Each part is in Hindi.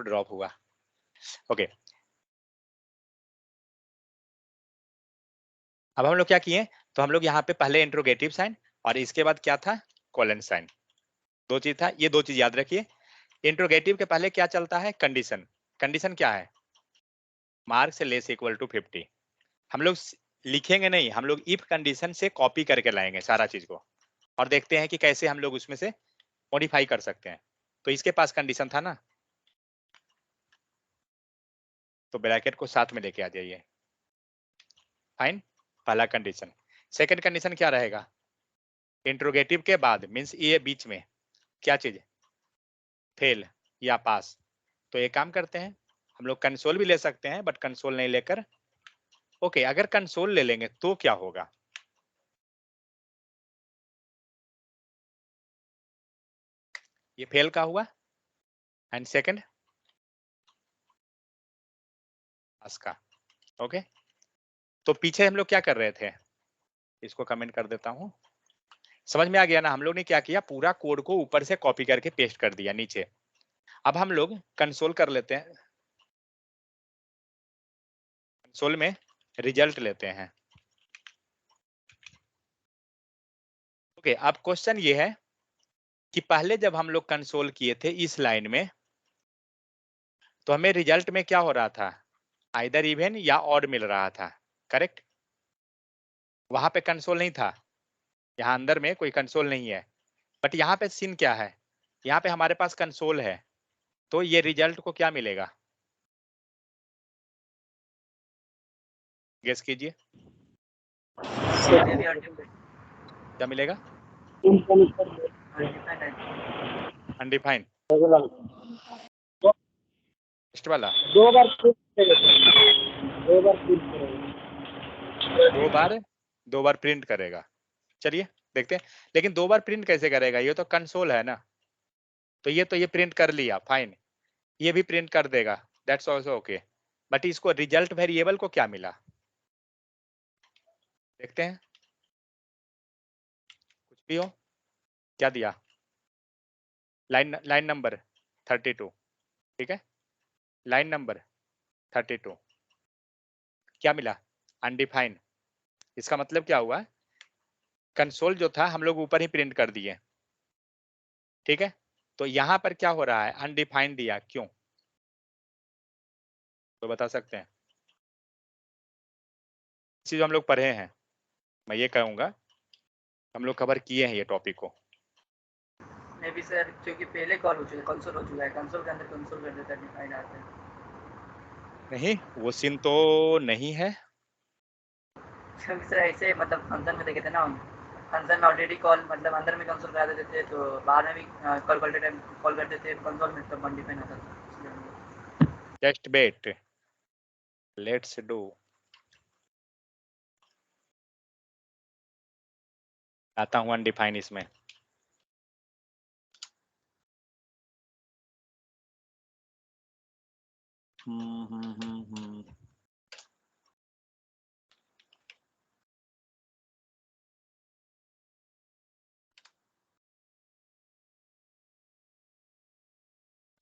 ड्रॉप हुआ। ओके, अब हम लोग क्या किए, तो हम लोग यहाँ पे पहले इंट्रोगेटिव साइन और इसके बाद क्या था, कोलन साइन, दो चीज था। ये दो चीज याद रखिए। इंट्रोगेटिव के पहले क्या चलता है, कंडीशन। कंडीशन क्या है, मार्क से लेस इक्वल टू 50। हम लोग लिखेंगे नहीं, हम लोग इफ कंडीशन से कॉपी करके लाएंगे सारा चीज को और देखते हैं कि कैसे हम लोग उसमें से मॉडिफाई कर सकते हैं। तो इसके पास कंडीशन था ना, तो ब्रैकेट को साथ में लेके आ जाइए। फाइन, पहला कंडीशन। सेकंड कंडीशन क्या रहेगा, इंट्रोगेटिव के बाद मींस ये बीच में क्या चीज, फेल या पास। तो एक काम करते हैं, हम लोग कंसोल भी ले सकते हैं, बट कंसोल नहीं लेकर, ओके अगर कंसोल ले लेंगे तो क्या होगा, ये फेल का हुआ एंड सेकंड पास का। ओके, तो पीछे हम लोग क्या कर रहे थे, इसको कमेंट कर देता हूं। समझ में आ गया ना, हम लोग ने क्या किया, पूरा कोड को ऊपर से कॉपी करके पेस्ट कर दिया नीचे। अब हम लोग कंसोल कर लेते हैं, कंसोल में रिजल्ट लेते हैं। ओके, अब क्वेश्चन ये है कि पहले जब हम लोग कंसोल किए थे इस लाइन में, तो हमें रिजल्ट में क्या हो रहा था, आइदर इवन या ऑड मिल रहा था, करेक्ट। वहां पे कंसोल नहीं था, यहाँ अंदर में कोई कंसोल नहीं है। बट यहाँ पे सीन क्या है, यहाँ पे हमारे पास कंसोल है, तो ये रिजल्ट को क्या मिलेगा, गेस कीजिए क्या मिलेगा, अनडिफाइंड टेक्स्ट वाला, दो बार दो बार दो बार प्रिंट करेगा। चलिए देखते हैं, लेकिन दो बार प्रिंट कैसे करेगा, ये तो कंसोल है ना, तो ये प्रिंट कर लिया, फाइन, ये भी प्रिंट कर देगा, दैट्स आल्सो ओके। बट इसको रिजल्ट वेरिएबल को क्या मिला, देखते हैं, कुछ भी हो, क्या दिया, लाइन नंबर 32, ठीक है, लाइन नंबर 32 क्या मिला, अनडिफाइंड। इसका मतलब क्या हुआ, कंसोल जो था हम लोग ऊपर ही प्रिंट कर दिए, ठीक है। तो यहां पर क्या हो रहा है, अनडिफाइंड दिया, क्यों, तो बता सकते हैं, चीज हम लोग पढ़े हैं, मैं ये कहूंगा हम लोग कवर किए हैं ये टॉपिक को। मे बी सर क्योंकि पहले कॉल हो चुका है, कंसोल हो चुका है, कंसोल के अंदर कंसोल कर देता है, डिफाइन आता है। नहीं वो सीन तो नहीं है, क्योंकि सर ऐसे मतलब फंक्शन में देखे थे ना हम, फंक्शन में ऑलरेडी कॉल मतलब अंदर में कंसोल करा देते थे, तो बाहर में भी कॉल करते टाइम कॉल करते थे कंसोल में, तब अनडिफाइन आता था। टेस्ट बेट, लेट्स डू, आता हूँ अनडिफाइन इसमें।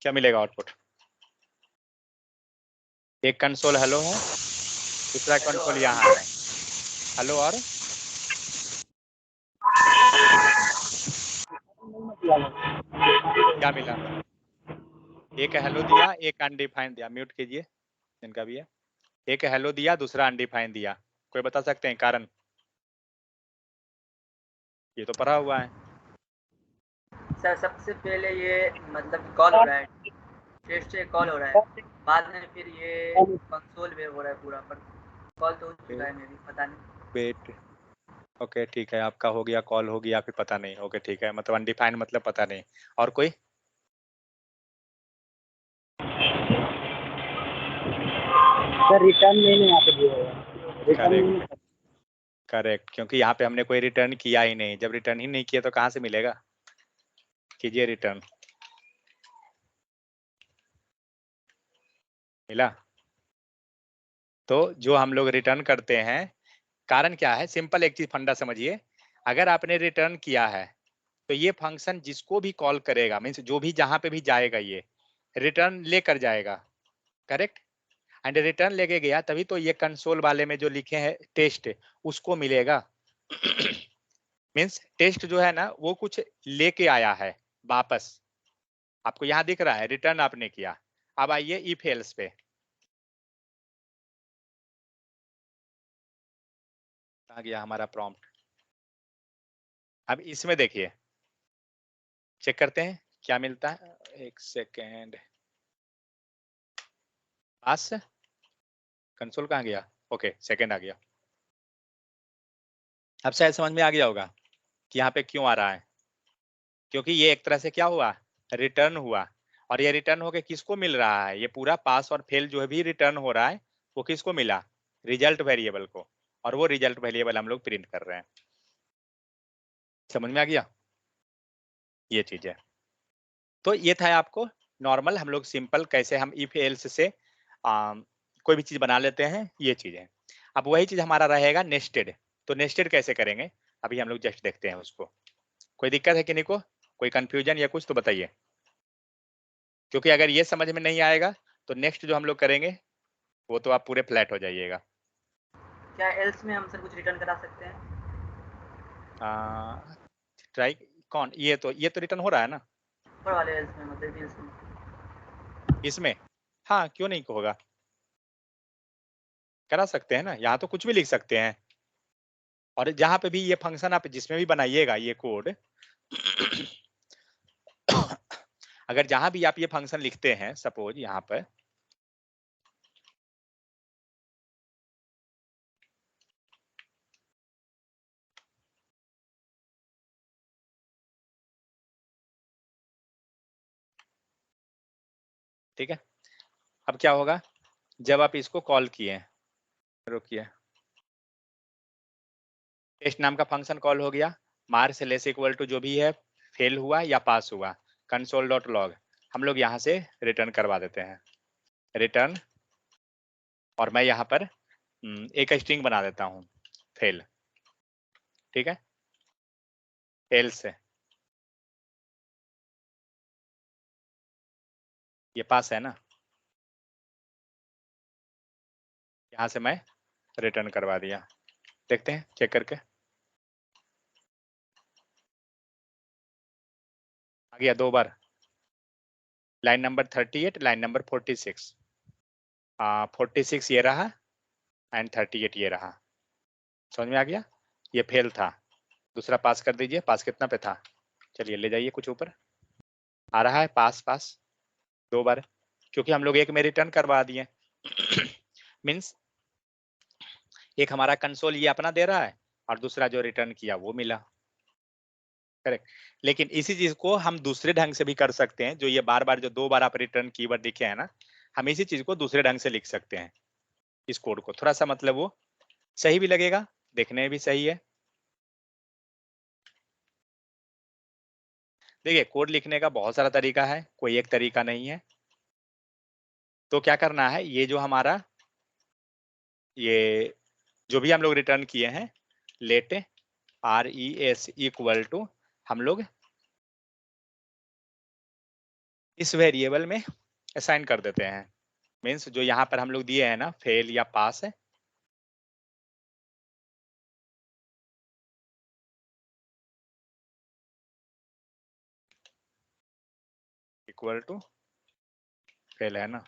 क्या मिलेगा आउटपुट, एक कंसोल हेलो है, दूसरा कंसोल यहाँ है, हेलो और क्या मिला, एक हेलो दिया, एक अनडिफाइंड दिया, म्यूट कीजिए जिनका भी है, एक हेलो दिया, दूसरा अनडिफाइंड दिया, कोई बता सकते हैं कारण, ये तो पढ़ा हुआ है। सर सबसे पहले ये मतलब कॉल हो रहा है, टेस्ट से कॉल हो रहा है, बाद में फिर ये कंसोल में हो रहा है पूरा, पर कॉल तो हो चुका है, मे बी पता नहीं। वेट, ओके ठीक है, आपका हो गया, कॉल हो गया, फिर पता नहीं, ओके ठीक है, मतलब अनडिफाइंड मतलब पता नहीं, और कोई, सर रिटर्न नहीं यहाँ पे दिया हुआ है, करेक्ट करेक्ट, क्योंकि यहाँ पे हमने कोई रिटर्न किया ही नहीं, जब रिटर्न ही नहीं किया तो कहाँ से मिलेगा, कीजिए रिटर्न, मिला। तो जो हम लोग रिटर्न करते हैं, कारण क्या है, सिंपल एक चीज फंडा समझिए, अगर आपने रिटर्न किया है तो ये फंक्शन जिसको भी कॉल करेगा, मीन्स जो भी जहां पे भी जाएगा, ये रिटर्न लेकर जाएगा, करेक्ट। एंड रिटर्न लेके गया तभी तो ये कंसोल वाले में जो लिखे हैं टेस्ट उसको मिलेगा। मीन्स टेस्ट जो है ना वो कुछ लेके आया है वापस, आपको यहाँ दिख रहा है रिटर्न आपने किया। अब आइए इफ एल्स पे, आ गया हमारा प्रॉम्प्ट। अब इसमें देखिए, चेक करते हैं क्या मिलता है। एक सेकेंड, पास कंसोल कहाँ गया? ओके, सेकेंड आ गया। अब शायद समझ में आ गया होगा कि यहाँ पे क्यों आ रहा है, क्योंकि ये एक तरह से क्या हुआ, रिटर्न हुआ। और ये रिटर्न होके किसको मिल रहा है, ये पूरा पास और फेल जो भी रिटर्न हो रहा है वो किसको मिला, रिजल्ट वेरिएबल को। और वो रिजल्ट वेरिएबल हम लोग प्रिंट कर रहे हैं। समझ में आ गया, ये चीज है। तो ये था आपको नॉर्मल, हम लोग सिंपल कैसे हम इफ एल्स से कोई भी चीज बना लेते हैं, ये चीज है। अब वही चीज हमारा रहेगा नेस्टेड। तो नेस्टेड कैसे करेंगे अभी हम लोग जस्ट देखते हैं उसको। कोई दिक्कत है कि नहीं को, कोई कंफ्यूजन या कुछ तो बताइए, क्योंकि अगर ये समझ में नहीं आएगा तो नेक्स्ट जो हम लोग करेंगे वो तो आप पूरे फ्लैट हो जाइएगा। क्या एल्स में हम सर कुछ रिटर्न करा सकते हैं? ट्राई कौन, ये तो रिटर्न हो रहा है ना ऊपर वाले एल्स में, मतलब एल्स में। इसमें। हाँ, क्यों नहीं होगा, करा सकते हैं ना, यहाँ तो कुछ भी लिख सकते हैं। और जहां पे भी ये फंक्शन आप जिसमें भी बनाइएगा ये कोड, अगर जहां भी आप ये फंक्शन लिखते हैं, सपोज यहाँ पर ठीक है, अब क्या होगा जब आप इसको कॉल किए, रुकिए, टेस्ट नाम का फंक्शन कॉल हो गया, मार्क्स लेस इक्वल टू जो भी है, फेल हुआ या पास हुआ, कंसोल डॉट लॉग हम लोग यहाँ से रिटर्न करवा देते हैं, रिटर्न। और मैं यहाँ पर एक स्ट्रिंग बना देता हूँ, फेल, ठीक है, फेल से ये पास है ना, यहाँ से मैं रिटर्न करवा दिया। देखते हैं चेक करके, आ गया 2 बार, लाइन नंबर 38, लाइन नंबर 46। 46 ये रहा एंड 38 ये रहा, समझ में आ गया। ये फेल था, दूसरा पास कर दीजिए, पास कितना पे था, चलिए ले जाइए कुछ ऊपर, आ रहा है पास पास 2 बार, क्योंकि हम लोग एक में रिटर्न करवा दिए। मीन्स एक हमारा कंसोल ये अपना दे रहा है और दूसरा जो रिटर्न किया वो मिला, करेक्ट। लेकिन इसी चीज को हम दूसरे ढंग से भी कर सकते हैं, जो ये बार बार जो 2 बार आप रिटर्न कीवर्ड दिखे है ना, हम इसी चीज को दूसरे ढंग से लिख सकते हैं। इस कोड को थोड़ा सा मतलब वो सही भी लगेगा, देखने में भी सही है। देखिए कोड लिखने का बहुत सारा तरीका है, कोई एक तरीका नहीं है। तो क्या करना है, ये जो हमारा ये जो भी हम लोग रिटर्न किए हैं, लेट res इक्वल टू हम लोग इस वेरिएबल में असाइन कर देते हैं। मीन्स जो यहाँ पर हम लोग दिए हैं ना, फेल या पास है, इक्वल टू फेल है ना,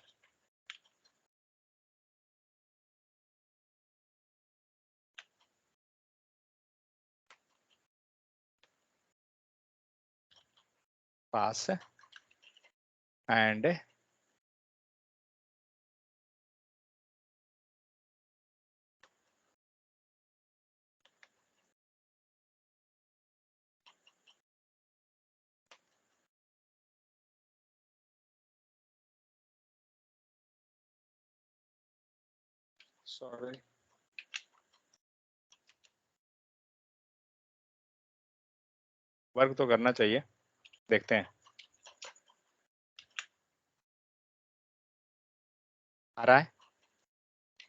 पास एंड सॉरी वर्क तो करना चाहिए, देखते हैं आ रहा है,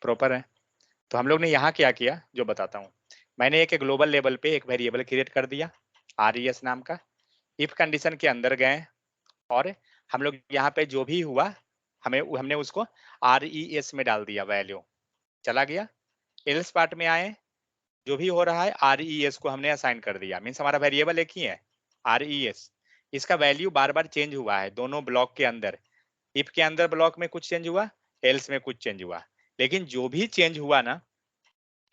प्रॉपर है। तो हम लोग ने यहाँ क्या किया जो बताता हूँ, मैंने एक ग्लोबल लेवल पे एक वेरिएबल क्रिएट कर दिया res नाम का, इफ कंडीशन के अंदर गए और हम लोग यहाँ पे जो भी हुआ हमने उसको RES में डाल दिया, वैल्यू चला गया। एल्स पार्ट में आए, जो भी हो रहा है RES को हमने असाइन कर दिया, मीन्स हमारा वेरिएबल एक ही है RES। इसका वैल्यू बार बार चेंज हुआ है दोनों ब्लॉक के अंदर। इफ के अंदर ब्लॉक में कुछ चेंज हुआ, एल्स में कुछ चेंज हुआ, लेकिन जो भी चेंज हुआ ना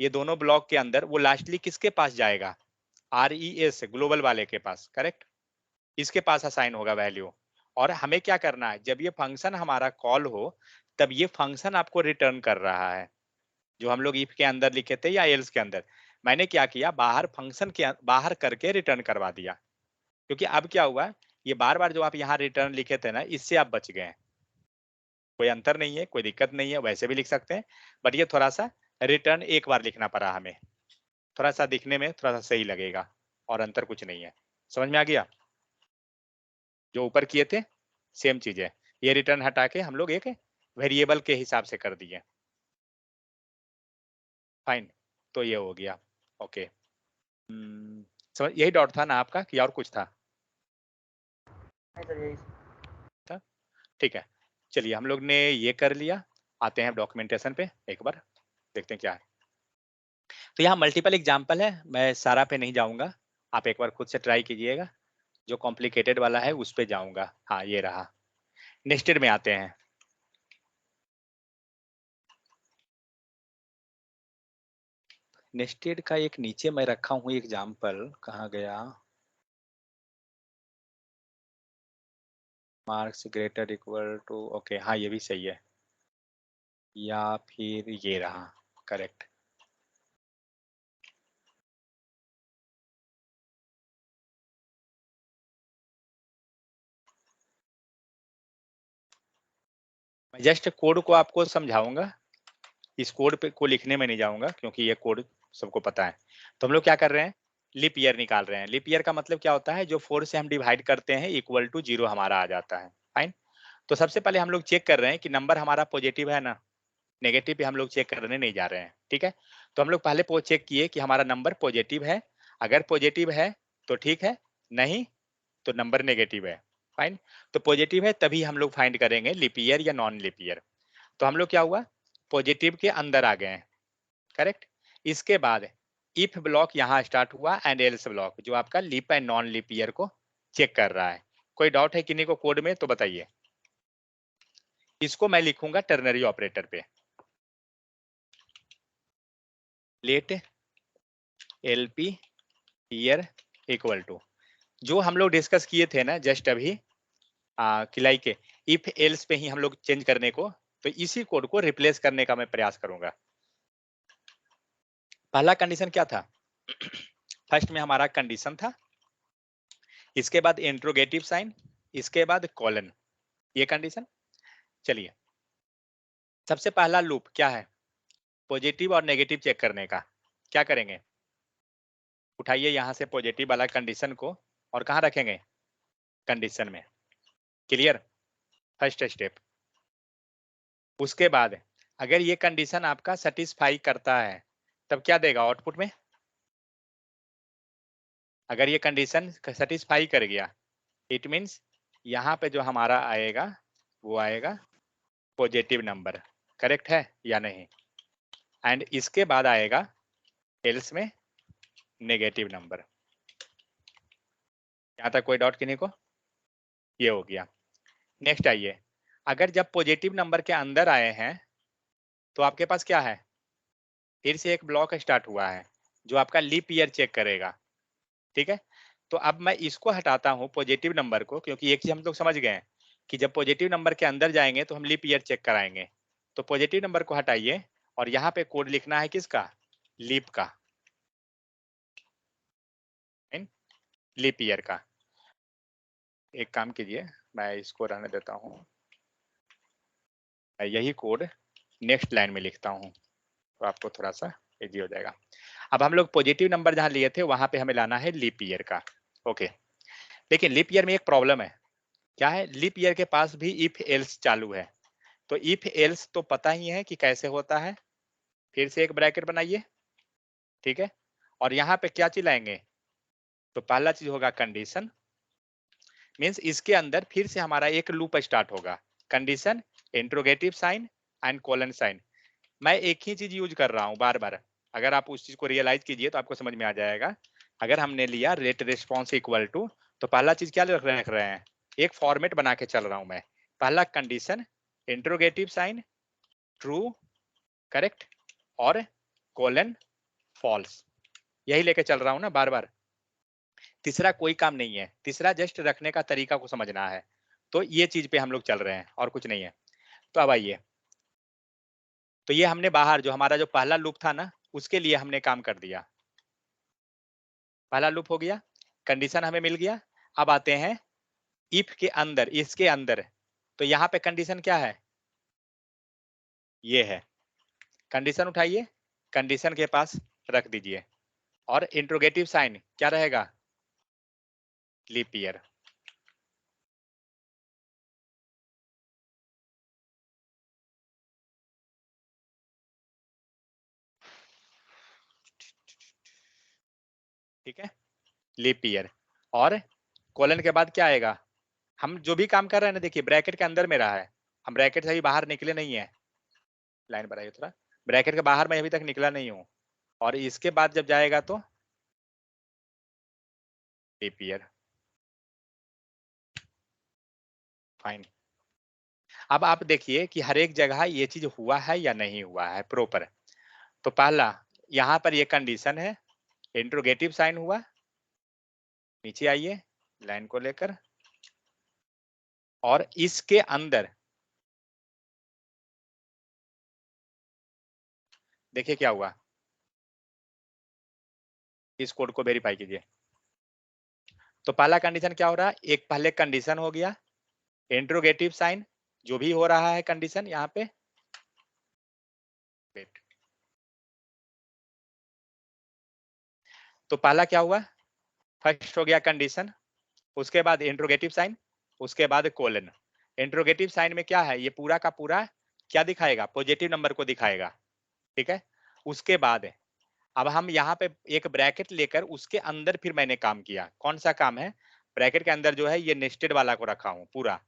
ये दोनों ब्लॉक के अंदर, वो लास्टली किसके पास जाएगा? RES ग्लोबल वाले के पास, करेक्ट। इसके पास असाइन होगा वैल्यू। और हमें क्या करना है, जब ये फंक्शन हमारा कॉल हो तब ये फंक्शन आपको रिटर्न कर रहा है, जो हम लोग इफ के अंदर लिखे थे या एल्स के अंदर। मैंने क्या किया, बाहर फंक्शन के बाहर करके रिटर्न करवा दिया, क्योंकि अब क्या हुआ, ये बार बार जो आप यहाँ रिटर्न लिखे थे ना, इससे आप बच गए। कोई अंतर नहीं है, कोई दिक्कत नहीं है, वैसे भी लिख सकते हैं, बट ये थोड़ा सा रिटर्न एक बार लिखना पड़ा हमें, थोड़ा सा दिखने में थोड़ा सा सही लगेगा, और अंतर कुछ नहीं है। समझ में आ गया? जो ऊपर किए थे सेम चीज है, ये रिटर्न हटा के हम लोग एक वेरिएबल के हिसाब से कर दिए। फाइन, तो ये हो गया। ओके, समझ, यही डाउट था ना आपका कि और कुछ था? नहीं सर यही। था, ठीक है। चलिए हम लोग ने ये कर लिया, आते हैं डॉक्यूमेंटेशन पे एक बार, देखते हैं क्या है। तो यहाँ मल्टीपल एग्जाम्पल है, मैं सारा पे नहीं जाऊंगा, आप एक बार खुद से ट्राई कीजिएगा। जो कॉम्प्लिकेटेड वाला है उस पे जाऊंगा। हाँ ये रहा, नेक्स्टेड में आते हैं। नेस्टेड का एक नीचे मैं रखा हूँ एग्जाम्पल, कहाँ गया? Marks greater equal to, okay हाँ ये भी सही है, या फिर ये रहा, करेक्ट। मैं जस्ट कोड को आपको समझाऊंगा, इस कोड पे को लिखने में नहीं जाऊंगा, क्योंकि ये कोड सबको पता है। तो हम लोग क्या कर रहे हैं, लीप ईयर निकाल रहे हैं। लीप ईयर का मतलब क्या होता है, जो 4 से हम डिवाइड करते हैं इक्वल टू 0 हमारा आ जाता है। फाइन, तो सबसे पहले हम लोग चेक कर रहे हैं कि नंबर हमारा पॉजिटिव है ना, नेगेटिव पे हम लोग चेक करने नहीं जा रहे हैं, ठीक है। तो हम लोग पहले चेक किए कि हमारा नंबर पॉजिटिव है, अगर पॉजिटिव है तो ठीक है, नहीं तो नंबर नेगेटिव है। फाइन, तो पॉजिटिव है तभी हम लोग फाइंड करेंगे लीप ईयर या नॉन लीप ईयर। तो हम लोग क्या हुआ, पॉजिटिव के अंदर आ गए हैं, करेक्ट। इसके बाद इफ ब्लॉक यहाँ स्टार्ट हुआ एंड एल्स ब्लॉक जो आपका leap and non leap year को चेक कर रहा है। कोई डाउट है किन्हीं को कोड में तो बताइए। इसको मैं लिखूंगा टर्नरी ऑपरेटर पे, let LP year equal to, जो हम लोग डिस्कस किए थे ना जस्ट अभी किलाई के इफ एल्स पे ही हम लोग चेंज करने को, तो इसी कोड को रिप्लेस करने का मैं प्रयास करूंगा। पहला कंडीशन क्या था, फर्स्ट में हमारा कंडीशन था, इसके बाद इंट्रोगेटिव साइन, इसके बाद कॉलन, ये कंडीशन। चलिए सबसे पहला लूप क्या है, पॉजिटिव और नेगेटिव चेक करने का। क्या करेंगे, उठाइए यहाँ से पॉजिटिव वाला कंडीशन को और कहाँ रखेंगे, कंडीशन में। Clear, first step. उसके बाद अगर ये कंडीशन आपका सेटिस्फाई करता है तब क्या देगा आउटपुट में, अगर ये कंडीशन सेटिस्फाई कर गया इट मीन्स यहाँ पे जो हमारा आएगा वो आएगा पॉजिटिव नंबर, करेक्ट है या नहीं। एंड इसके बाद आएगा एल्स में नेगेटिव नंबर। यहाँ तक कोई डाउट किन्हीं को, ये हो गया। नेक्स्ट आइए, अगर जब पॉजिटिव नंबर के अंदर आए हैं तो आपके पास क्या है, फिर से एक ब्लॉक स्टार्ट हुआ है जो आपका लीप ईयर चेक करेगा, ठीक है। तो अब मैं इसको हटाता हूँ पॉजिटिव नंबर को, क्योंकि एक चीज हम लोग समझ गए हैं कि जब पॉजिटिव नंबर के अंदर जाएंगे तो हम लीप ईयर चेक कराएंगे। तो पॉजिटिव नंबर को हटाइए और यहाँ पे कोड लिखना है किसका, लीप का, लीप ईयर का। एक काम कीजिए, मैं इसको रहने देता हूँ, मैं यही कोड नेक्स्ट लाइन में लिखता हूँ तो आपको थोड़ा सा इजी हो जाएगा। अब हम लोग पॉजिटिव नंबर जहाँ लिए थे वहां पे हमें लाना है लीप ईयर का, ओके। लेकिन लीप ईयर में एक प्रॉब्लम है, क्या है, लीप ईयर के पास भी इफ एल्स चालू है। तो इफ एल्स तो पता ही है कि कैसे होता है, फिर से एक ब्रैकेट बनाइए, ठीक है। और यहाँ पे क्या चिल्लाएंगे, तो पहला चीज होगा कंडीशन, मीन्स इसके अंदर फिर से हमारा एक लूप स्टार्ट होगा, condition, interrogative sign and colon sign. मैं एक ही चीज यूज कर रहा हूं बार बार, अगर आप उस चीज को रियलाइज कीजिए तो आपको समझ में आ जाएगा। अगर हमने लिया रेट रिस्पॉन्स इक्वल टू, तो पहला चीज क्या रख रहे हैं, एक फॉर्मेट बना के चल रहा हूं मैं। पहला condition, interrogative sign true, correct, और कोलन फॉल्स, यही लेके चल रहा हूं ना बार बार। तीसरा कोई काम नहीं है, तीसरा जस्ट रखने का तरीका को समझना है। तो ये चीज पे हम लोग चल रहे हैं और कुछ नहीं है। तो अब आइए, तो ये हमने बाहर जो हमारा जो पहला लूप था ना, उसके लिए हमने काम कर दिया, पहला लूप हो गया, कंडीशन हमें मिल गया। अब आते हैं इफ के अंदर, इसके अंदर, तो यहाँ पे कंडीशन क्या है, ये है। कंडीशन उठाइए, कंडीशन के पास रख दीजिए, और इंट्रोगेटिव साइन क्या रहेगा, लीप ईयर। ठीक है, लीप ईयर। और कोलन के बाद क्या आएगा, हम जो भी काम कर रहे हैं ना, देखिए ब्रैकेट के अंदर में रहा है, हम ब्रैकेट से अभी बाहर निकले नहीं है, लाइन बढ़ाइए थोड़ा, ब्रैकेट के बाहर मैं अभी तक निकला नहीं हूं। और इसके बाद जब जाएगा तो लीप ईयर, फाइन। अब आप देखिए कि हर एक जगह ये चीज हुआ है या नहीं हुआ है प्रॉपर। तो पहला, यहाँ पर ये कंडीशन है, इंट्रोगेटिव साइन हुआ, नीचे आइए लाइन को लेकर, और इसके अंदर देखिए क्या हुआ, इस कोड को वेरीफाई कीजिए। तो पहला कंडीशन क्या हो रहा है, एक पहले कंडीशन हो गया, इंट्रोगेटिव साइन, जो भी हो रहा है कंडीशन यहाँ पे, वेट, तो पहला क्या हुआ, फर्स्ट हो गया कंडीशन, उसके बाद इंट्रोगेटिव साइन, उसके बाद कोलन। इंट्रोगेटिव साइन में क्या है, ये पूरा का पूरा क्या दिखाएगा, पॉजिटिव नंबर को दिखाएगा, ठीक है। उसके बाद अब हम यहाँ पे एक ब्रैकेट लेकर उसके अंदर फिर मैंने काम किया, कौन सा काम है, ब्रैकेट के अंदर जो है ये नेस्टेड वाला को रखा हूँ पूरा,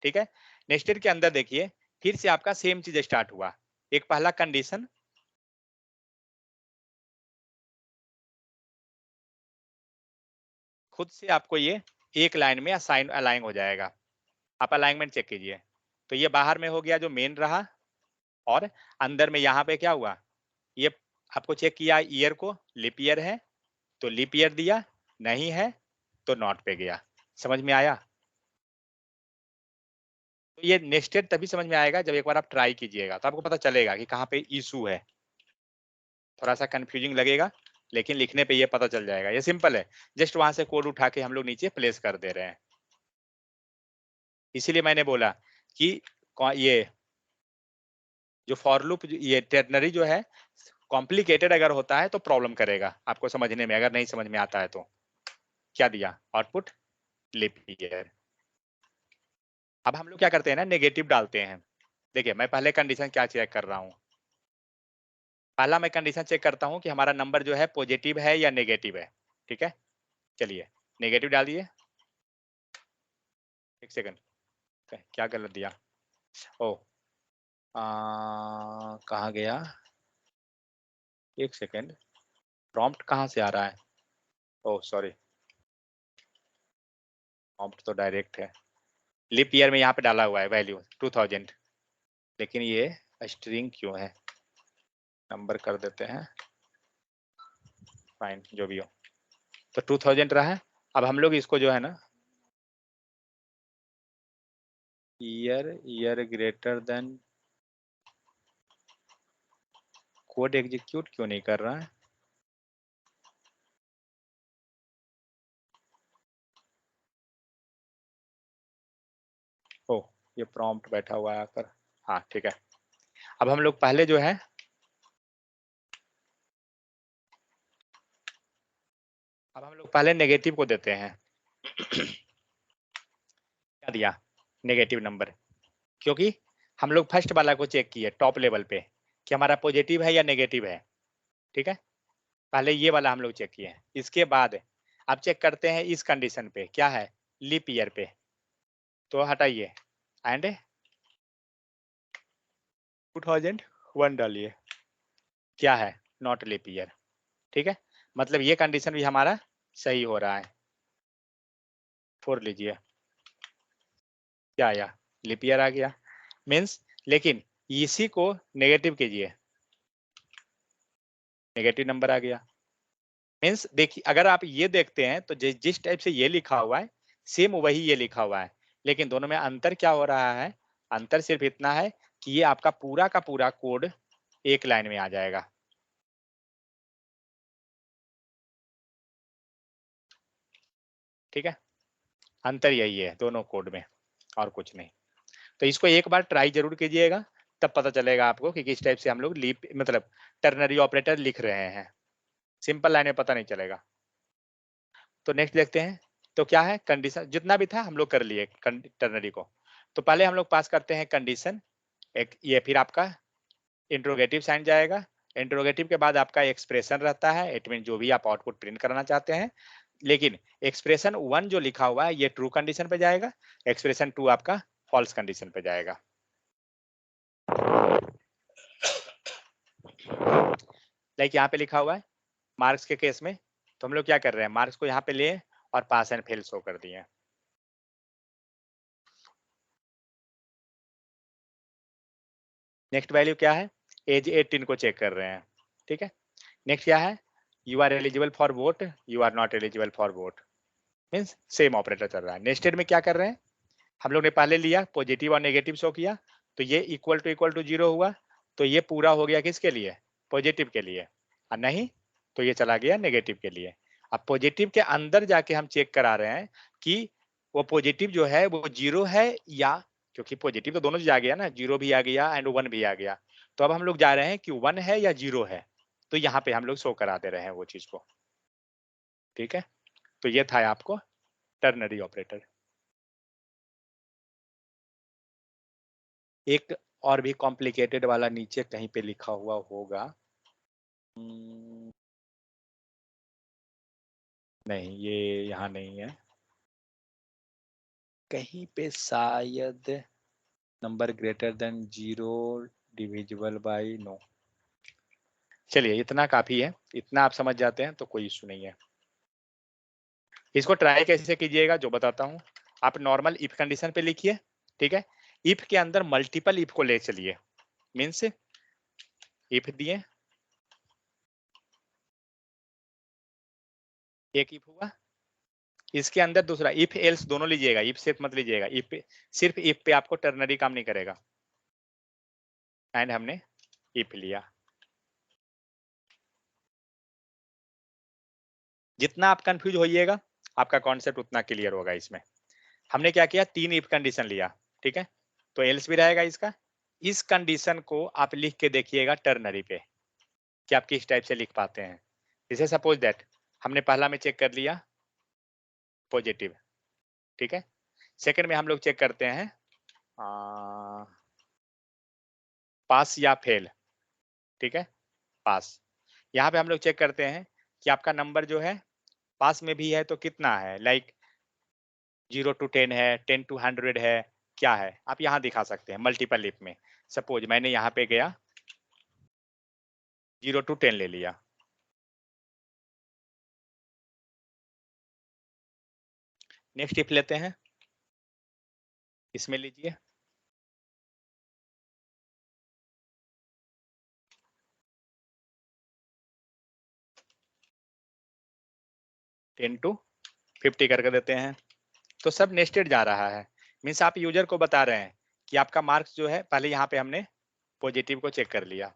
ठीक है। नेस्टेड के अंदर देखिए फिर से आपका सेम चीज स्टार्ट हुआ, एक पहला कंडीशन, खुद से आपको ये एक लाइन में असाइन अलाइन हो जाएगा, आप अलाइनमेंट चेक कीजिए। तो ये बाहर में हो गया जो मेन रहा, और अंदर में यहाँ पे क्या हुआ, ये आपको चेक किया ईयर को, लिप ईयर है तो लिप ईयर दिया, नहीं है तो नॉट पे गया। समझ में आया। तो ये नेस्टेड तभी समझ में आएगा जब एक बार आप ट्राई कीजिएगा, तो आपको पता चलेगा कि कहाँ पे इशू है। थोड़ा सा कंफ्यूजिंग लगेगा, लेकिन लिखने पे ये पता चल जाएगा, ये सिंपल है, जस्ट वहां से कोड उठा के हम लोग नीचे प्लेस कर दे रहे हैं। इसीलिए मैंने बोला कि ये जो फॉर लूप, ये टर्नरी जो है, कॉम्प्लिकेटेड अगर होता है तो प्रॉब्लम करेगा आपको समझने में, अगर नहीं समझ में आता है तो। क्या दिया आउटपुट, लिप ईयर। अब हम लोग क्या करते हैं ना, नेगेटिव डालते हैं। देखिए मैं पहले कंडीशन क्या चेक कर रहा हूँ, पहला मैं कंडीशन चेक करता हूँ कि हमारा नंबर जो है पॉजिटिव है या नेगेटिव है, ठीक है। चलिए नेगेटिव डाल दिए, एक सेकंड, क्या गलत दिया, ओ कहाँ गया, एक सेकंड, प्रॉम्प्ट कहाँ से आ रहा है, ओह सॉरी, प्रॉम्प्ट तो डायरेक्ट है, लिप ईयर में यहाँ पे डाला हुआ है वैल्यू 2000, लेकिन ये स्ट्रिंग क्यों है, नंबर कर देते हैं, फाइन जो भी हो। तो 2000 रहा है। अब हम लोग इसको जो है ना, year year greater than, code execute क्यों नहीं कर रहा है, ओ ये प्रॉम्प्ट बैठा हुआ है आकर, हाँ ठीक है। अब हम लोग पहले जो है, अब हम लोग पहले नेगेटिव को देते हैं क्या दिया, नेगेटिव नंबर, क्योंकि हम लोग फर्स्ट वाला को चेक किए टॉप लेवल पे कि हमारा पॉजिटिव है या नेगेटिव है, ठीक है। पहले ये वाला हम लोग चेक किए हैं, इसके बाद अब चेक करते हैं इस कंडीशन पे क्या है, लीप ईयर पे, तो हटाइए एंड 2001 डालिए, क्या है, नॉट लीप ईयर। ठीक है, मतलब ये कंडीशन भी हमारा सही हो रहा है। 4 लीजिए, क्या आया, लीप ईयर आ गया मीन्स, लेकिन इसी को नेगेटिव कीजिए, नेगेटिव नंबर आ गया मीन्स। देखिए अगर आप ये देखते हैं तो जिस टाइप से ये लिखा हुआ है सेम वही ये लिखा हुआ है, लेकिन दोनों में अंतर क्या हो रहा है, अंतर सिर्फ इतना है कि ये आपका पूरा का पूरा कोड एक लाइन में आ जाएगा। ठीक है, अंतर यही है दोनों कोड में और कुछ नहीं। तो इसको एक बार ट्राई जरूर कीजिएगा, तब पता चलेगा आपको कि किस टाइप से हम लोग लीप मतलब टर्नरी ऑपरेटर लिख रहे हैं। सिंपल लाइन में पता नहीं चलेगा। तो नेक्स्ट देखते हैं, तो क्या है कंडीशन, जितना भी था हम लोग कर लिए टर्नरी को। तो पहले हम लोग पास करते हैं कंडीशन एक, ये फिर आपका इंट्रोगेटिव साइन जाएगा, इंट्रोगेटिव के बाद आपका एक्सप्रेशन रहता है, इट मीन जो भी आप आउटपुट प्रिंट करना चाहते हैं। लेकिन एक्सप्रेशन 1 जो लिखा हुआ है ये ट्रू कंडीशन पे जाएगा, एक्सप्रेशन 2 आपका फॉल्स कंडीशन पे जाएगा। लाइक यहाँ पे लिखा हुआ है मार्क्स के केस में, तो हम लोग क्या कर रहे हैं, मार्क्स को यहाँ पे लिए और पास एंड फेल शो कर दिए। नेक्स्ट वैल्यू क्या है, एज 18 को चेक कर रहे हैं। ठीक है, नेक्स्ट क्या है, you are eligible for vote, you are not eligible for vote, means same operator चल रहा है। नेक्स्टेड में क्या कर रहे हैं, हम लोग ने पहले लिया पॉजिटिव और नेगेटिव शो किया, तो ये इक्वल टू 0 हुआ, तो ये पूरा हो गया किसके लिए, पॉजिटिव के लिए, और नहीं तो ये चला गया नेगेटिव के लिए। अब पॉजिटिव के अंदर जाके हम चेक करा रहे हैं कि वो पॉजिटिव जो है वो 0 है या, क्योंकि पॉजिटिव तो दोनों चीज आ गया ना, 0 भी आ गया एंड 1 भी आ गया, तो अब हम लोग जा रहे हैं कि 1 है या 0 है, तो यहाँ पे हम लोग शो करा दे रहे हैं वो चीज को। ठीक है, तो ये था आपको टर्नरी ऑपरेटर। एक और भी कॉम्प्लिकेटेड वाला नीचे कहीं पे लिखा हुआ होगा, नहीं ये यहाँ नहीं है, कहीं पे शायद number greater than 0 divisible by no. चलिए इतना काफी है, इतना आप समझ जाते हैं तो कोई इशू नहीं है। इसको ट्राई कैसे कीजिएगा जो बताता हूँ, आप नॉर्मल इफ कंडीशन पे लिखिए। ठीक है, इफ के अंदर मल्टीपल इफ को ले चलिए, मीन्स इफ दिए, एक इफ हुआ, इसके अंदर दूसरा इफ एल्स दोनों लीजिएगा, इफ सिर्फ मत लीजिएगा, इफ सिर्फ इफ पे आपको टर्नरी काम नहीं करेगा। एंड हमने इफ लिया, जितना आप कंफ्यूज होइएगा आपका कॉन्सेप्ट उतना क्लियर होगा इसमें। हमने क्या किया, 3 इफ कंडीशन लिया। ठीक है, तो एल्स भी रहेगा इसका, इस कंडीशन को आप लिख के देखिएगा टर्नरी पे कि आप किस टाइप से लिख पाते हैं। जैसे सपोज दैट हमने पहला में चेक कर लिया पॉजिटिव। ठीक है, सेकंड में हम लोग चेक करते हैं पास या फेल। ठीक है, पास, यहाँ पे हम लोग चेक करते हैं कि आपका नंबर जो है पास में भी है तो कितना है, लाइक 0 to 10 है, 10 to 100 है, क्या है, आप यहाँ दिखा सकते हैं मल्टीपल लिप में। सपोज मैंने यहाँ पे गया 0 to 10 ले लिया, नेक्स्ट इफ लेते हैं, इसमें लीजिए 10 to 50 करके देते हैं, तो सब नेस्टेड जा रहा है। मीन्स आप यूजर को बता रहे हैं कि आपका मार्क्स जो है, पहले यहाँ पे हमने पॉजिटिव को चेक कर लिया।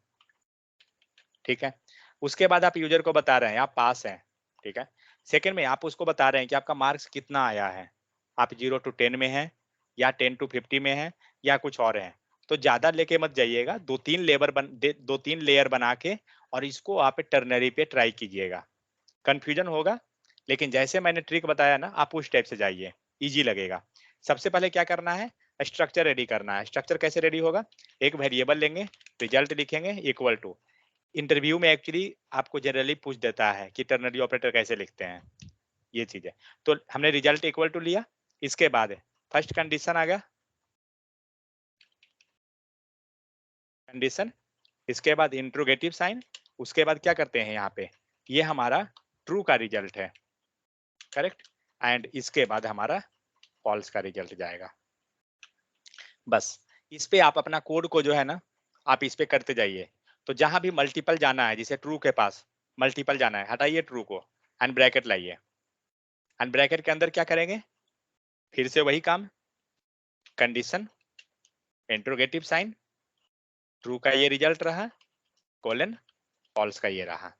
ठीक है, उसके बाद आप यूजर को बता रहे हैं आप पास हैं। ठीक है, सेकंड में आप उसको बता रहे हैं कि आपका मार्क्स कितना आया है, आप 0 to 10 में हैं या 10 to 50 में हैं या कुछ और है। तो ज्यादा लेके मत जाइएगा, 2-3 लेयर बना के और इसको आप टर्नरी पे ट्राई कीजिएगा। कंफ्यूजन होगा, लेकिन जैसे मैंने ट्रिक बताया ना, आप उस टाइप से जाइए, इजी लगेगा। सबसे पहले क्या करना है, स्ट्रक्चर रेडी करना है। स्ट्रक्चर कैसे रेडी होगा, एक वेरिएबल लेंगे, रिजल्ट लिखेंगे इक्वल टू, इंटरव्यू में एक्चुअली आपको जनरली पूछ देता है कि टर्नरी ऑपरेटर कैसे लिखते हैं, ये चीज है। तो हमने रिजल्ट इक्वल टू लिया, इसके बाद फर्स्ट कंडीशन आ गया, कंडीशन, इसके बाद इंट्रोगेटिव साइन, उसके बाद क्या करते हैं यहाँ पे, ये हमारा ट्रू का रिजल्ट है, करेक्ट, एंड इसके बाद हमारा फॉल्स का रिजल्ट जाएगा। बस इस पे आप अपना कोड को जो है ना, आप इस पे करते जाइए। तो जहां भी मल्टीपल जाना है, जैसे ट्रू के पास मल्टीपल जाना है, हटाइए ट्रू को एंड ब्रैकेट लाइए, एंड ब्रैकेट के अंदर क्या करेंगे, फिर से वही काम, कंडीशन, इंट्रोगेटिव साइन, ट्रू का ये रिजल्ट रहा, कोलन, फॉल्स का ये रहा।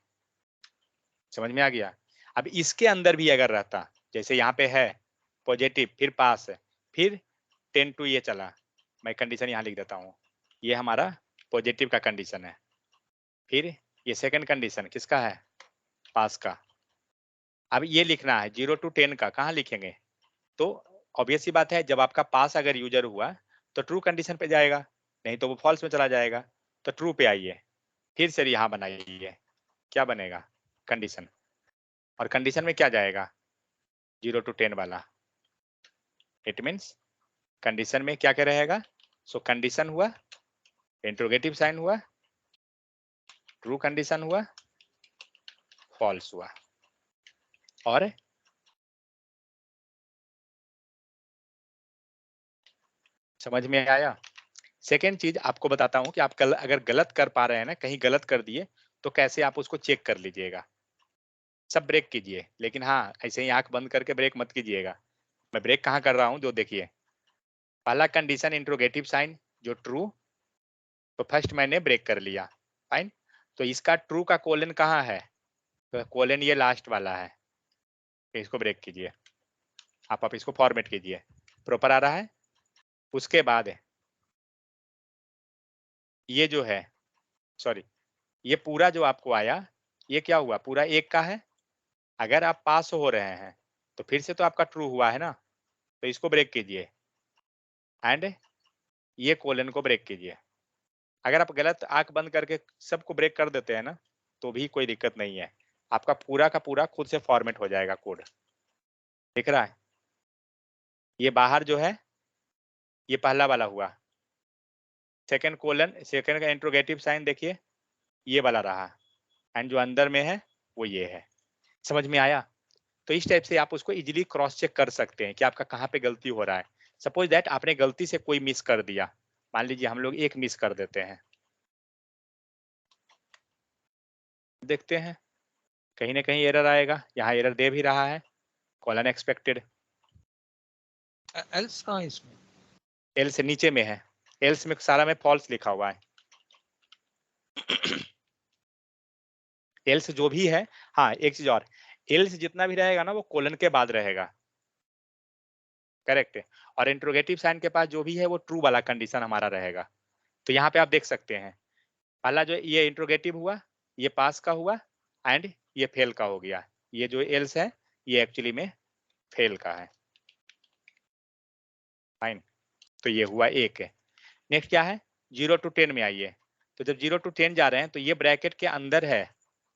समझ में आ गया? अब इसके अंदर भी अगर रहता, जैसे यहाँ पे है पॉजिटिव, फिर पास, फिर 10 टू ये चला, मैं कंडीशन यहाँ लिख देता हूँ, ये हमारा पॉजिटिव का कंडीशन है, फिर ये सेकंड कंडीशन किसका है, पास का। अब ये लिखना है 0 to 10 का, कहाँ लिखेंगे, तो ऑब्वियस सी बात है, जब आपका पास अगर यूजर हुआ तो ट्रू कंडीशन पे जाएगा, नहीं तो वो फॉल्स में चला जाएगा। तो ट्रू पे आइए, फिर से यहाँ बनाइए, क्या बनेगा, कंडीशन, और कंडीशन में क्या जाएगा, 0 to 10 वाला, इट मीन्स कंडीशन में क्या क्या रहेगा, सो कंडीशन हुआ, इंट्रोगेटिव साइन हुआ, ट्रू कंडीशन हुआ, फॉल्स हुआ। और समझ में आया? सेकेंड चीज आपको बताता हूं कि आप अगर गलत कर पा रहे हैं ना, कहीं गलत कर दिए, तो कैसे आप उसको चेक कर लीजिएगा। सब ब्रेक कीजिए, लेकिन हाँ ऐसे ही आंख बंद करके ब्रेक मत कीजिएगा। मैं ब्रेक कहाँ कर रहा हूँ, जो देखिए, पहला कंडीशन इंट्रोगेटिव साइन जो ट्रू, तो फर्स्ट मैंने ब्रेक कर लिया, फाइन। तो इसका ट्रू का कोलन कहाँ है, तो कोलन ये लास्ट वाला है, तो इसको ब्रेक कीजिए, आप इसको फॉर्मेट कीजिए, प्रॉपर आ रहा है। उसके बाद ये जो है, सॉरी, ये पूरा जो आपको आया, ये क्या हुआ, पूरा एक का है। अगर आप पास हो रहे हैं तो फिर से तो आपका ट्रू हुआ है ना, तो इसको ब्रेक कीजिए एंड ये कोलन को ब्रेक कीजिए। अगर आप गलत आंख बंद करके सबको ब्रेक कर देते हैं ना, तो भी कोई दिक्कत नहीं है, आपका पूरा का पूरा खुद से फॉर्मेट हो जाएगा कोड। दिख रहा है, ये बाहर जो है ये पहला वाला हुआ, सेकंड कोलन, सेकंड का इंट्रोगेटिव साइन देखिए ये वाला रहा, एंड जो अंदर में है वो ये है। समझ में आया? तो इस टाइप से आप उसको इजीली क्रॉस चेक कर सकते हैं कि आपका कहाँ पे गलती हो रहा है। सपोज दैट आपने गलती से कोई मिस कर दिया, मान लीजिए हम लोग एक मिस कर देते हैं, देखते हैं कहीं ना कहीं एरर आएगा, यहाँ एरर दे भी रहा है, कॉलन एक्सपेक्टेड, एल्स कहाँ है इसमें, एल से नीचे में है, एल्स में सारा में फॉल्स लिखा हुआ है, एल्स जो भी है, हाँ एक चीज और, एल्स जितना भी रहेगा ना वो कोलन के बाद रहेगा, करेक्ट है, और इंट्रोगेटिव साइन के पास जो भी है वो ट्रू वाला कंडीशन हमारा रहेगा। तो यहाँ पे आप देख सकते हैं, पहला जो ये इंट्रोगेटिव हुआ, ये पास का हुआ, एंड ये फेल का हो गया, ये जो एल्स है ये एक्चुअली में फेल का है, फाइन। तो ये हुआ एक है। नेक्स्ट क्या है, 0 to 10 में आइए, तो जब 0 to 10 जा रहे हैं तो ये ब्रैकेट के अंदर है,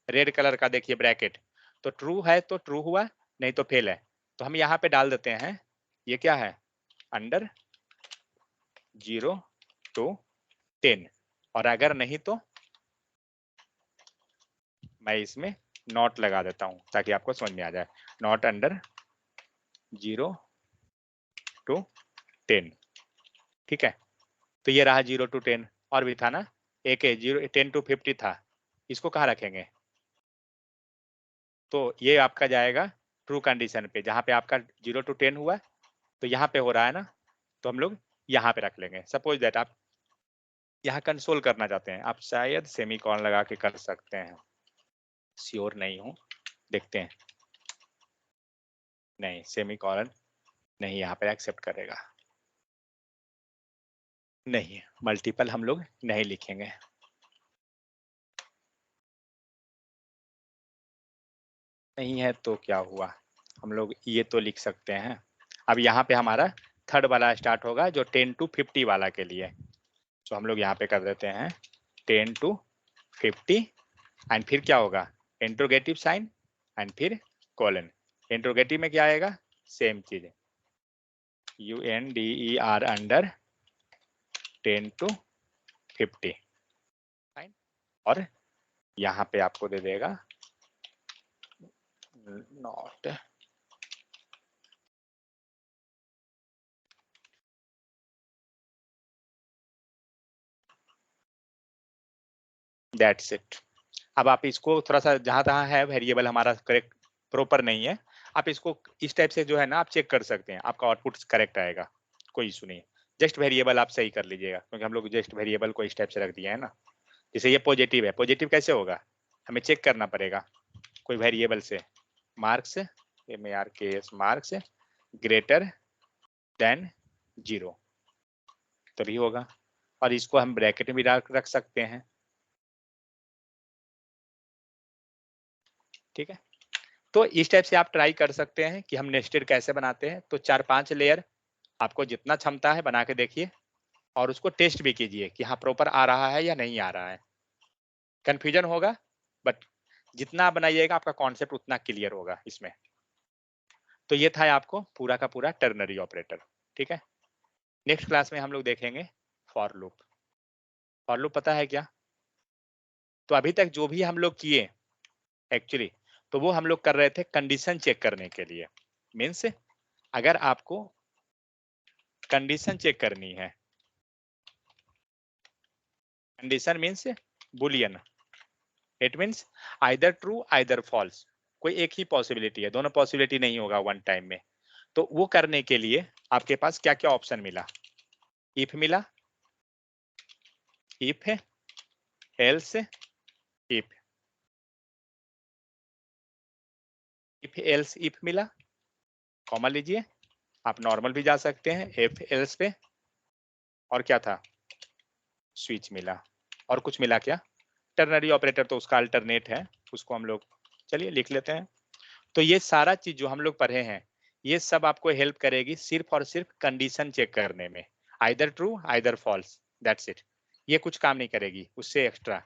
रेड कलर का देखिए ब्रैकेट, तो ट्रू है तो ट्रू हुआ, नहीं तो फेल है। तो हम यहाँ पे डाल देते हैं, ये क्या है, अंडर 0 to 10, और अगर नहीं तो मैं इसमें नॉट लगा देता हूँ ताकि आपको समझ में आ जाए, नॉट अंडर 0 to 10, ठीक है। तो ये रहा 0 to 10, और भी था ना एक है 10 to 50 था, इसको कहाँ रखेंगे, तो ये आपका जाएगा ट्रू कंडीशन पे, जहाँ पे आपका 0 to 10 हुआ, तो यहाँ पे हो रहा है ना, तो हम लोग यहाँ पे रख लेंगे। सपोज दैट आप यहाँ कंसोल करना चाहते हैं, आप शायद सेमीकोलन लगा के कर सकते हैं, श्योर नहीं हूँ, देखते हैं, नहीं सेमीकोलन नहीं यहाँ पे एक्सेप्ट करेगा, नहीं मल्टीपल हम लोग नहीं लिखेंगे, नहीं है तो क्या हुआ, हम लोग ये तो लिख सकते हैं। अब यहाँ पे हमारा थर्ड वाला स्टार्ट होगा जो 10 to 50 वाला के लिए, तो हम लोग यहाँ पे कर देते हैं 10 to 50, एंड फिर क्या होगा, इंट्रोगेटिव साइन एंड फिर कोलन। इंट्रोगेटिव में क्या आएगा, सेम चीज, UNDER अंडर 10 to 50, फाइन। और यहाँ पे आपको दे देगा नॉट, दैट्स इट। अब आप इसको थोड़ा सा जहां तहां है वेरिएबल हमारा करेक्ट प्रॉपर नहीं है, आप इसको इस टाइप से जो है ना आप चेक कर सकते हैं, आपका आउटपुट करेक्ट आएगा, कोई इशू नहीं है। जस्ट वेरिएबल आप सही कर लीजिएगा, क्योंकि हम लोग जस्ट वेरिएबल को इस टाइप से रख दिया है ना। जैसे ये पॉजिटिव है, पॉजिटिव कैसे होगा, हमें चेक करना पड़ेगा कोई वेरिएबल से, marks MARKS marks greater than 0 तभी होगा। और इसको हम ब्रैकेट में भी रख सकते हैं, ठीक है। तो इस टाइप से आप ट्राई कर सकते हैं कि हम नेस्टेड कैसे बनाते हैं। तो 4-5 लेयर आपको जितना क्षमता है बना के देखिए, और उसको टेस्ट भी कीजिए कि हाँ प्रॉपर आ रहा है या नहीं आ रहा है। कंफ्यूजन होगा, बट जितना आप बनाइएगा आपका कॉन्सेप्ट उतना क्लियर होगा इसमें। तो ये था आपको पूरा का पूरा टर्नरी ऑपरेटर, ठीक है। नेक्स्ट क्लास में हम लोग देखेंगे फॉर लूप। फॉर लूप पता है क्या? तो अभी तक जो भी हम लोग किए एक्चुअली, तो वो हम लोग कर रहे थे कंडीशन चेक करने के लिए। मीन्स अगर आपको कंडीशन चेक करनी है, condition means boolean, it means either true either false, कोई एक ही पॉसिबिलिटी है, दोनों पॉसिबिलिटी नहीं होगा वन टाइम में। तो वो करने के लिए आपके पास क्या क्या ऑप्शन मिला? इफ मिला, if else, if else if मिला, कॉमा लीजिए, आप नॉर्मल भी जा सकते हैं इफ एल्स पे, और क्या था, स्विच मिला, और कुछ मिला क्या? टर्नरी ऑपरेटर तो उसका अल्टरनेट है, उसको हम लोग चलिए लिख लेते हैं। तो ये सारा चीज जो हम लोग पढ़े हैं, ये सब आपको हेल्प करेगी सिर्फ और सिर्फ कंडीशन चेक करने में, either true either false, that's it. ये कुछ काम नहीं करेगी उससे एक्स्ट्रा।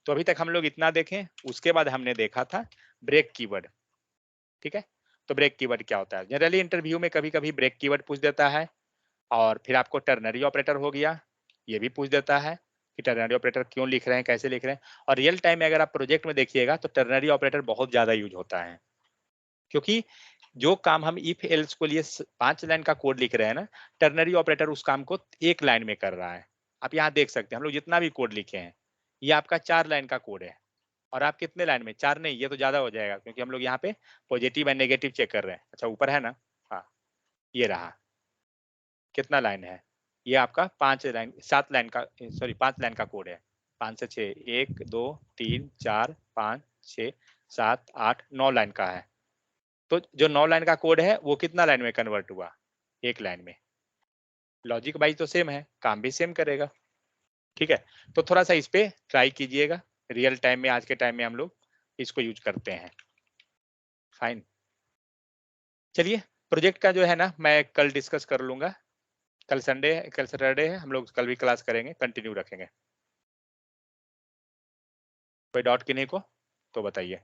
तो अभी तक हम लोग इतना देखें, उसके बाद हमने देखा था ब्रेक कीवर्ड, ठीक है। तो ब्रेक कीवर्ड क्या होता है? जनरली इंटरव्यू में कभी कभी ब्रेक कीवर्ड पूछ देता है, और फिर आपको टर्नरी ऑपरेटर हो गया, ये भी पूछ देता है कि टर्नरी ऑपरेटर क्यों लिख रहे हैं, कैसे लिख रहे हैं। और रियल टाइम में अगर आप प्रोजेक्ट में देखिएगा तो टर्नरी ऑपरेटर बहुत ज्यादा यूज होता है, क्योंकि जो काम हम इफ एल्स को लिए 5 लाइन का कोड लिख रहे हैं ना, टर्नरी ऑपरेटर उस काम को 1 लाइन में कर रहा है। आप यहाँ देख सकते हैं हम लोग जितना भी कोड लिखे हैं, ये आपका 4 लाइन का कोड है, और आप कितने लाइन में, 4 नहीं, ये तो ज्यादा हो जाएगा, क्योंकि हम लोग यहाँ पे पॉजिटिव एंड नेगेटिव चेक कर रहे हैं। अच्छा ऊपर है ना, हाँ ये रहा, कितना लाइन है, ये आपका 5 लाइन 7 लाइन का, सॉरी 5 लाइन का कोड है। 5 से 6, 1 2 3 4 5 6 7 8 9 लाइन का है। तो जो 9 लाइन का कोड है वो कितना लाइन में कन्वर्ट हुआ, 1 लाइन में। लॉजिक वाइज तो सेम है, काम भी सेम करेगा, ठीक है। तो थोड़ा सा इस पे ट्राई कीजिएगा, रियल टाइम में आज के टाइम में हम लोग इसको यूज करते हैं, फाइन। चलिए प्रोजेक्ट का जो है ना मैं कल डिस्कस कर लूंगा, कल संडे है, कल सैटरडे है, हम लोग कल भी क्लास करेंगे, कंटिन्यू रखेंगे। कोई डाउट किन्हीं को तो बताइए।